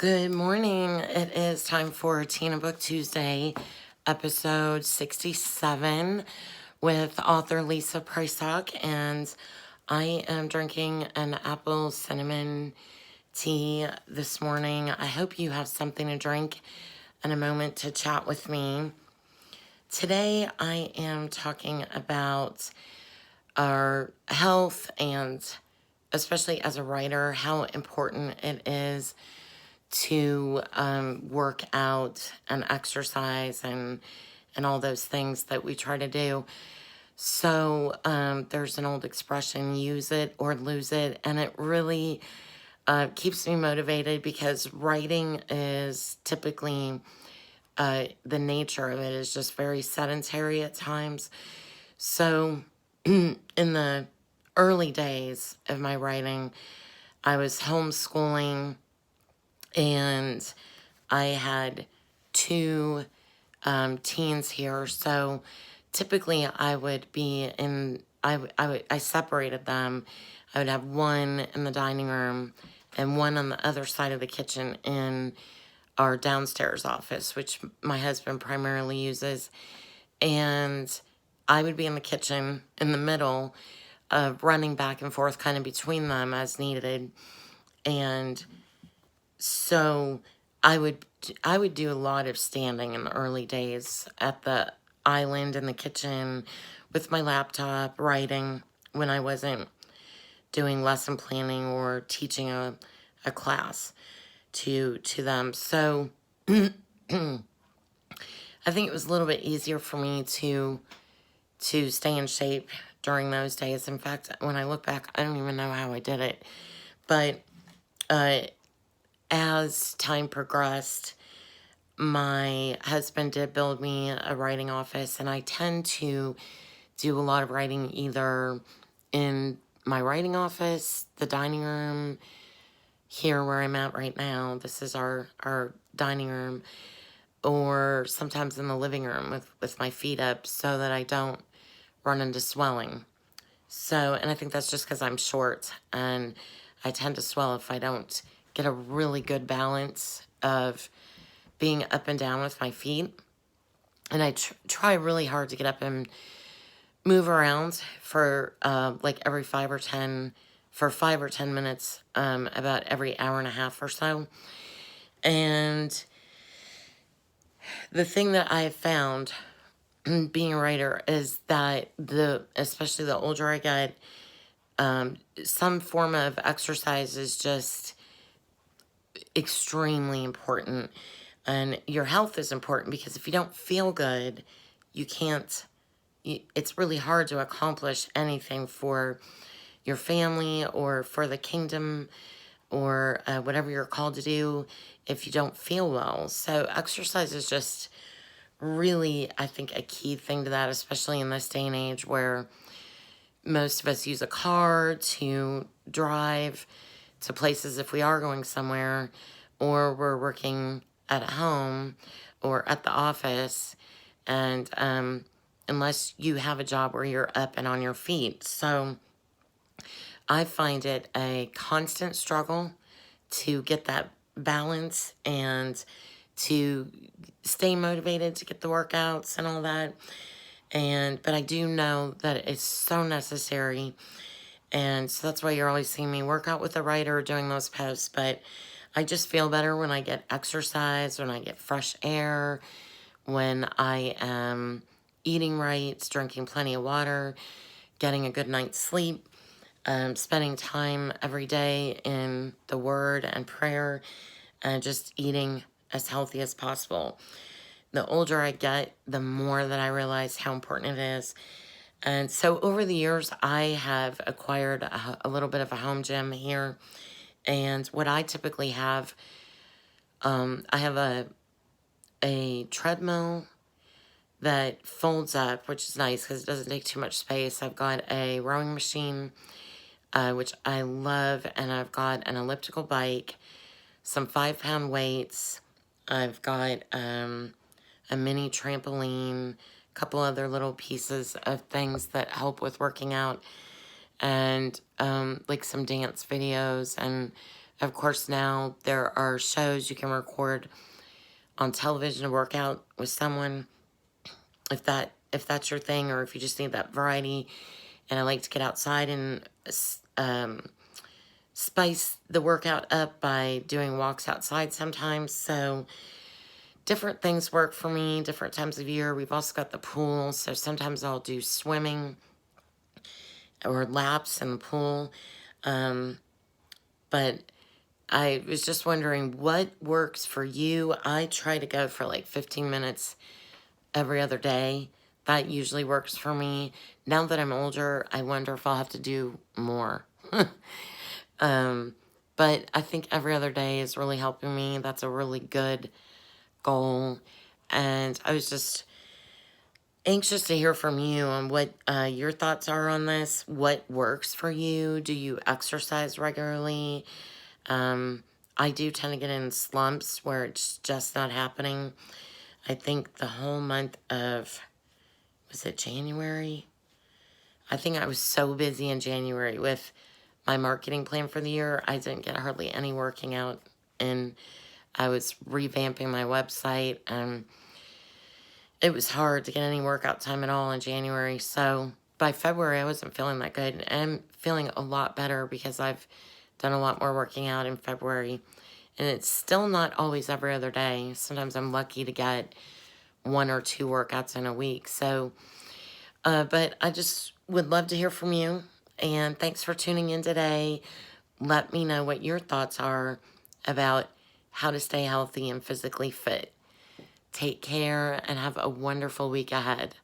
Good morning. It is time for Tina Book Tuesday, episode 67 with author Lisa Prysock, and I am drinking an apple cinnamon tea this morning. I hope you have something to drink and a moment to chat with me. Today I am talking about our health and especially as a writer, how important it is to work out and exercise and all those things that we try to do. So there's an old expression, use it or lose it, and it really keeps me motivated because writing is typically, the nature of it is just very sedentary at times. So in the early days of my writing, I was homeschooling and I had two teens here. So typically I would be in, I separated them. I would have one in the dining room and one on the other side of the kitchen in our downstairs office, which my husband primarily uses. And I would be in the kitchen in the middle, running back and forth kind of between them as needed. And so I would do a lot of standing in the early days at the island in the kitchen with my laptop, writing when I wasn't doing lesson planning or teaching a class to them. So I think it was a little bit easier for me to stay in shape during those days. In fact, when I look back, I don't even know how I did it. But as time progressed, my husband did build me a writing office, and I tend to do a lot of writing either in my writing office, the dining room, here where I'm at right now. This is our dining room, or sometimes in the living room with my feet up so that I don't run into swelling. So, and I think that's just because I'm short and I tend to swell if I don't get a really good balance of being up and down with my feet. And I try really hard to get up and move around for like every 5 or 10 minutes, about every hour and a half or so. And the thing that I have found being a writer is that especially the older I get, some form of exercise is just extremely important. And your health is important because if you don't feel good, you can't, it's really hard to accomplish anything for your family or for the kingdom or whatever you're called to do if you don't feel well. So exercise is just really, I think, a key thing to that, especially in this day and age where most of us use a car to drive to places if we are going somewhere, or we're working at home or at the office, and unless you have a job where you're up and on your feet. So I find it a constant struggle to get that balance and to stay motivated to get the workouts and all that. But I do know that it's so necessary. And so that's why you're always seeing me work out with a writer doing those posts. But I just feel better when I get exercise, when I get fresh air, when I am eating right, drinking plenty of water, getting a good night's sleep, spending time every day in the Word and prayer, and just eating as healthy as possible. The older I get, the more that I realize how important it is. And so over the years, I have acquired a little bit of a home gym here. And what I typically have, I have a treadmill that folds up, which is nice because it doesn't take too much space. I've got a rowing machine, which I love, and I've got an elliptical bike, some 5-pound weights. I've got a mini trampoline, a couple other little pieces of things that help with working out, and like some dance videos and Of course, now there are shows you can record on television to work out with someone if that's your thing, or if you just need that variety. And I like to get outside and spice the workout up by doing walks outside sometimes. So different things work for me, different times of year. We've also got the pool, so sometimes I'll do swimming or laps in the pool. But I was just wondering what works for you. I try to go for like 15 minutes every other day. That usually works for me. Now that I'm older, I wonder if I'll have to do more. But I think every other day is really helping me. That's a really good goal. And I was just anxious to hear from you on what your thoughts are on this. What works for you? Do you exercise regularly? I do tend to get in slumps where it's just not happening. I think the whole month of, was it January? I think I was so busy in January with my marketing plan for the year. I didn't get hardly any working out, and I was revamping my website, and it was hard to get any workout time at all in January. So by February, I wasn't feeling that good, and I'm feeling a lot better because I've done a lot more working out in February. And it's still not always every other day. Sometimes I'm lucky to get 1 or 2 workouts in a week. So, but I just would love to hear from you. And thanks for tuning in today. Let me know what your thoughts are about how to stay healthy and physically fit. Take care and have a wonderful week ahead.